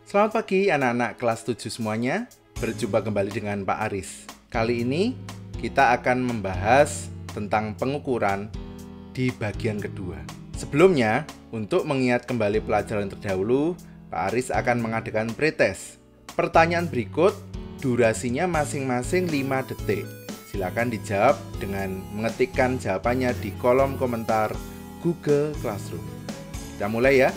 Selamat pagi anak-anak kelas 7 semuanya. Berjumpa kembali dengan Pak Aris. Kali ini kita akan membahas tentang pengukuran di bagian kedua. Sebelumnya, untuk mengingat kembali pelajaran terdahulu, Pak Aris akan mengadakan pretest. Pertanyaan berikut durasinya masing-masing 5 detik. Silakan dijawab dengan mengetikkan jawabannya di kolom komentar Google Classroom. Kita mulai ya.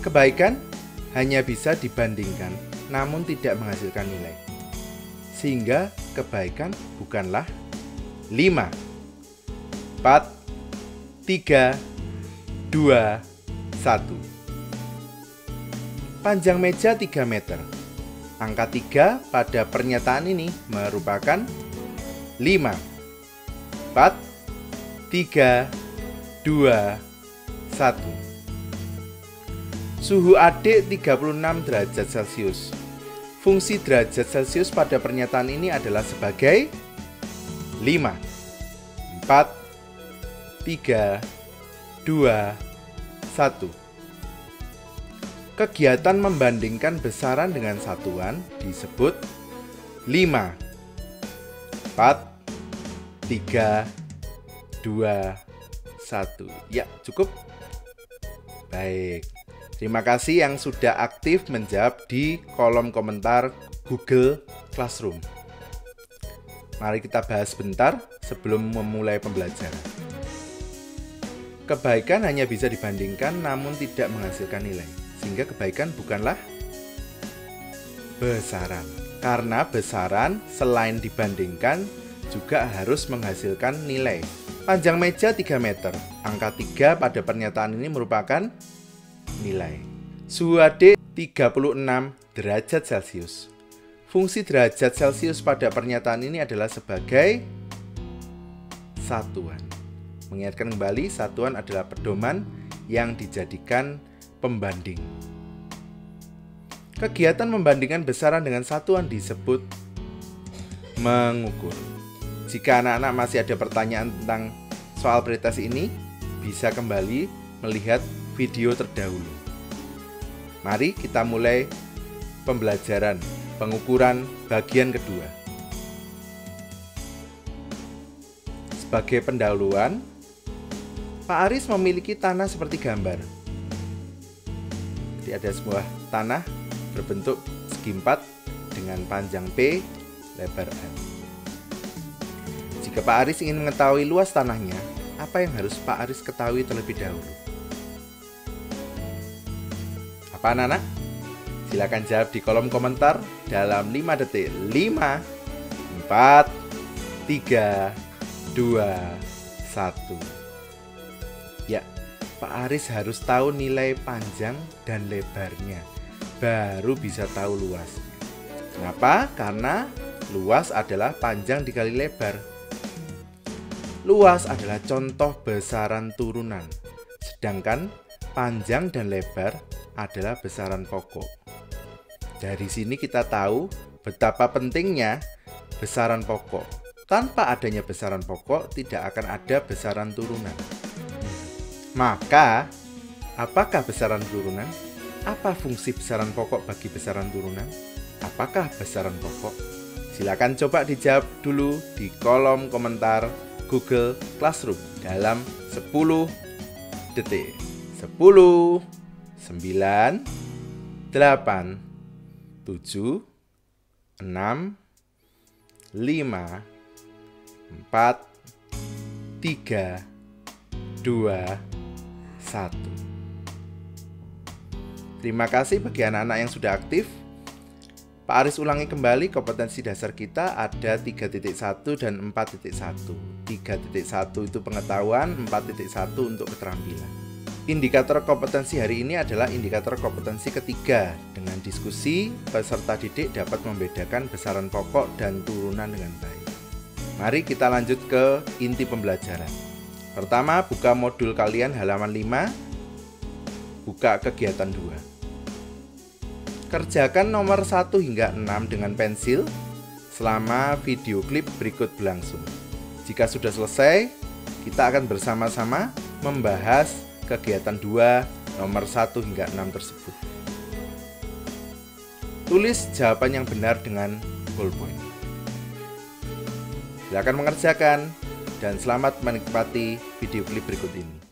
Kebaikan hanya bisa dibandingkan, namun tidak menghasilkan nilai. Sehingga kebaikan bukanlah 5, 4, 3, 2, 1. Panjang meja 3 meter. Angka 3 pada pernyataan ini merupakan 5, 4, 3, 2, 1. Suhu adik 36 derajat Celcius. Fungsi derajat Celcius pada pernyataan ini adalah sebagai 5, 4, 3, 2, 1. Kegiatan membandingkan besaran dengan satuan disebut 5, 4, 3, 2, 1. Ya, cukup. Baik. Terima kasih yang sudah aktif menjawab di kolom komentar Google Classroom. Mari kita bahas sebentar sebelum memulai pembelajaran. Kebaikan hanya bisa dibandingkan namun tidak menghasilkan nilai. Sehingga kebaikan bukanlah besaran. Karena besaran selain dibandingkan juga harus menghasilkan nilai. Panjang meja 3 meter. Angka 3 pada pernyataan ini merupakan nilai. Suhu adik 36 derajat Celcius. Fungsi derajat Celcius pada pernyataan ini adalah sebagai satuan. Mengingatkan kembali, satuan adalah pedoman yang dijadikan pembanding. Kegiatan membandingkan besaran dengan satuan disebut mengukur. Jika anak-anak masih ada pertanyaan tentang soal pretest ini, bisa kembali melihat video terdahulu. Mari kita mulai pembelajaran pengukuran bagian kedua. Sebagai pendahuluan, Pak Aris memiliki tanah seperti gambar. Jadi ada sebuah tanah berbentuk segi 4 dengan panjang P, lebar M. Jika Pak Aris ingin mengetahui luas tanahnya, apa yang harus Pak Aris ketahui terlebih dahulu? Apa anak-anak? Silakan jawab di kolom komentar dalam 5 detik. 5, 4, 3, 2, 1. Ya, Pak Aris harus tahu nilai panjang dan lebarnya, baru bisa tahu luasnya. Kenapa? Karena luas adalah panjang dikali lebar. Luas adalah contoh besaran turunan, sedangkan panjang dan lebar adalah besaran pokok. Dari sini kita tahu betapa pentingnya besaran pokok. Tanpa adanya besaran pokok, tidak akan ada besaran turunan. Maka, apakah besaran turunan? Apa fungsi besaran pokok bagi besaran turunan? Apakah besaran pokok? Silakan coba dijawab dulu di kolom komentar Google Classroom dalam 10 detik. 10, 9, 8, 7, 6, 5, 4, 3, 2, 1. Terima kasih bagi anak-anak yang sudah aktif. Pak Aris ulangi kembali, kompetensi dasar kita ada 3.1 dan 4.1. 3.1 itu pengetahuan, 4.1 untuk keterampilan. Indikator kompetensi hari ini adalah indikator kompetensi ketiga. Dengan diskusi, peserta didik dapat membedakan besaran pokok dan turunan dengan baik. Mari kita lanjut ke inti pembelajaran. Pertama, buka modul kalian halaman 5, buka kegiatan 2. Kerjakan nomor 1 hingga 6 dengan pensil selama video klip berikut berlangsung. Jika sudah selesai, kita akan bersama-sama membahas kegiatan 2 nomor 1 hingga 6 tersebut. Tulis jawaban yang benar dengan ballpoint. Silakan mengerjakan dan selamat menikmati video klip berikut ini.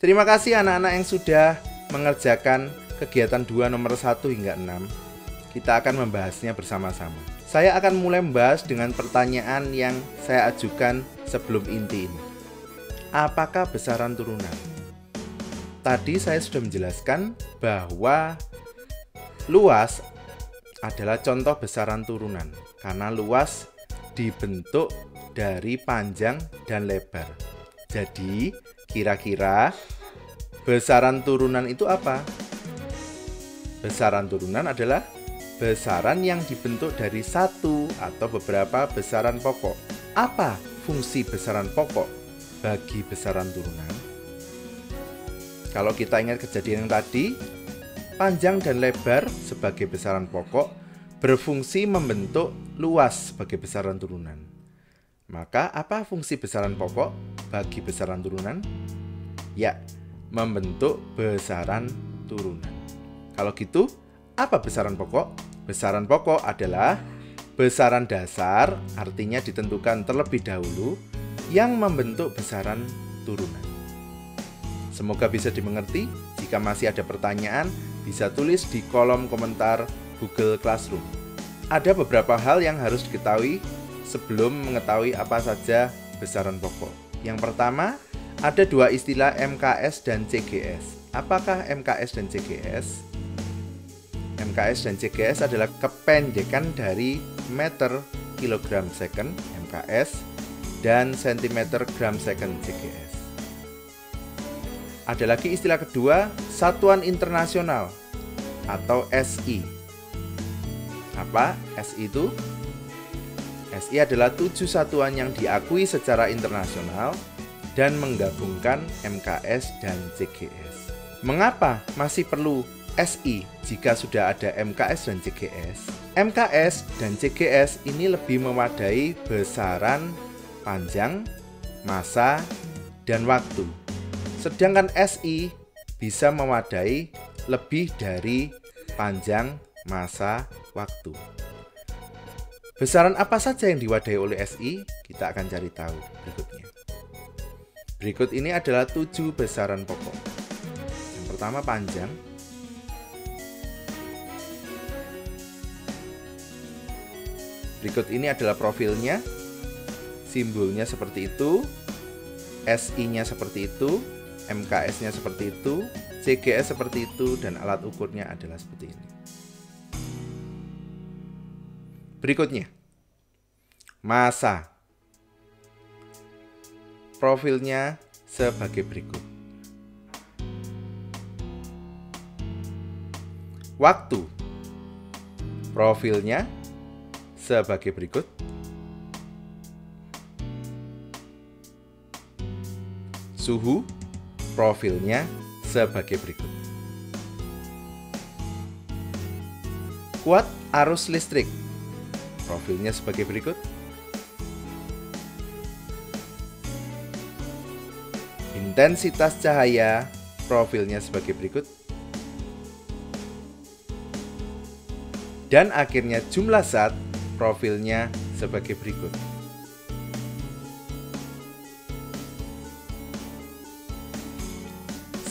Terima kasih anak-anak yang sudah mengerjakan kegiatan 2 nomor 1 hingga 6. Kita akan membahasnya bersama-sama. Saya akan mulai membahas dengan pertanyaan yang saya ajukan sebelum inti ini. Apakah besaran turunan? Tadi saya sudah menjelaskan bahwa luas adalah contoh besaran turunan karena luas dibentuk dari panjang dan lebar. Jadi, kira-kira besaran turunan itu apa? Besaran turunan adalah besaran yang dibentuk dari satu atau beberapa besaran pokok. Apa fungsi besaran pokok bagi besaran turunan? Kalau kita ingat kejadian yang tadi, panjang dan lebar sebagai besaran pokok berfungsi membentuk luas sebagai besaran turunan. Maka apa fungsi besaran pokok bagi besaran turunan? Ya, membentuk besaran turunan. Kalau gitu, apa besaran pokok? Besaran pokok adalah besaran dasar, artinya ditentukan terlebih dahulu, yang membentuk besaran turunan. Semoga bisa dimengerti. Jika masih ada pertanyaan, bisa tulis di kolom komentar Google Classroom. Ada beberapa hal yang harus diketahui sebelum mengetahui apa saja besaran pokok. Yang pertama, ada dua istilah MKS dan CGS. Apakah MKS dan CGS? MKS dan CGS adalah kependekan dari meter kilogram second MKS dan sentimeter gram second CGS. Ada lagi istilah kedua, Satuan Internasional atau SI. Apa SI itu? SI adalah 7 satuan yang diakui secara internasional dan menggabungkan MKS dan CGS. Mengapa masih perlu SI jika sudah ada MKS dan CGS? MKS dan CGS ini lebih memadai besaran panjang, massa, dan waktu. Sedangkan SI bisa memadai lebih dari panjang, massa, waktu. Besaran apa saja yang diwadahi oleh SI? Kita akan cari tahu berikutnya. Berikut ini adalah 7 besaran pokok. Yang pertama panjang. Berikut ini adalah profilnya. Simbolnya seperti itu. SI-nya seperti itu. MKS-nya seperti itu, CGS seperti itu, dan alat ukurnya adalah seperti ini. Berikutnya, massa. Profilnya sebagai berikut. Waktu. Profilnya sebagai berikut. Suhu. Profilnya sebagai berikut. Kuat arus listrik. Profilnya sebagai berikut. Intensitas cahaya. Profilnya sebagai berikut. Dan akhirnya jumlah zat. Profilnya sebagai berikut.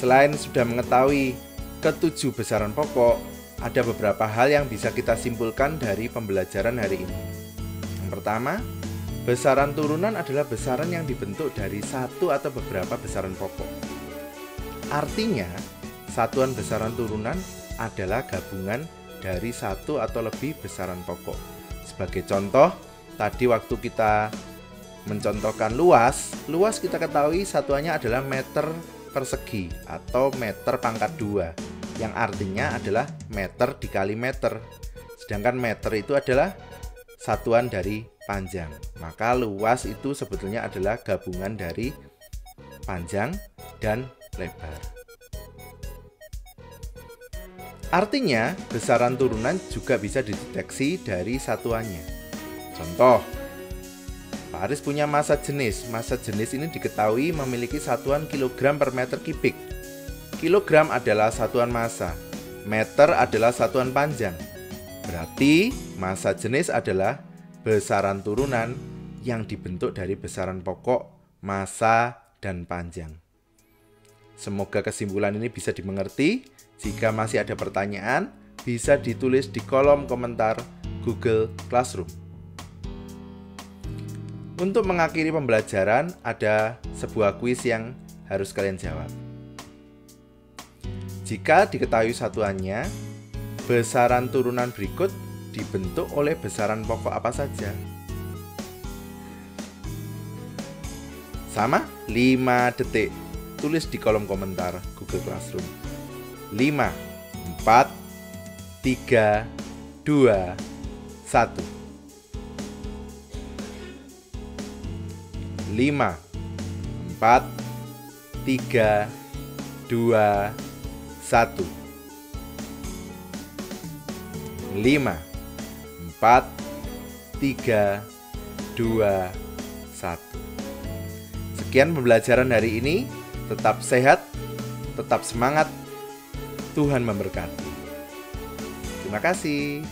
Selain sudah mengetahui ke-7 besaran pokok, ada beberapa hal yang bisa kita simpulkan dari pembelajaran hari ini. Yang pertama, besaran turunan adalah besaran yang dibentuk dari satu atau beberapa besaran pokok. Artinya, satuan besaran turunan adalah gabungan dari satu atau lebih besaran pokok. Sebagai contoh, tadi waktu kita mencontohkan luas kita ketahui satuannya adalah meter persegi atau meter pangkat 2, yang artinya adalah meter dikali meter. Sedangkan meter itu adalah satuan dari panjang. Maka luas itu sebetulnya adalah gabungan dari panjang dan lebar. Artinya, besaran turunan juga bisa dideteksi dari satuannya. Contoh, Pak Aris punya massa jenis. Massa jenis ini diketahui memiliki satuan kilogram per meter kubik. Kilogram adalah satuan massa, meter adalah satuan panjang. Berarti massa jenis adalah besaran turunan yang dibentuk dari besaran pokok, massa, dan panjang. Semoga kesimpulan ini bisa dimengerti. Jika masih ada pertanyaan, bisa ditulis di kolom komentar Google Classroom. Untuk mengakhiri pembelajaran, ada sebuah kuis yang harus kalian jawab. Jika diketahui satuannya, besaran turunan berikut dibentuk oleh besaran pokok apa saja? Sama, 5 detik. Tulis di kolom komentar Google Classroom. 5, 4, 3, 2, 1. 5, 4, 3, 2, 1. 5, 4, 3, 2, 1. Sekian pembelajaran hari ini. Tetap sehat, tetap semangat. Tuhan memberkati. Terima kasih.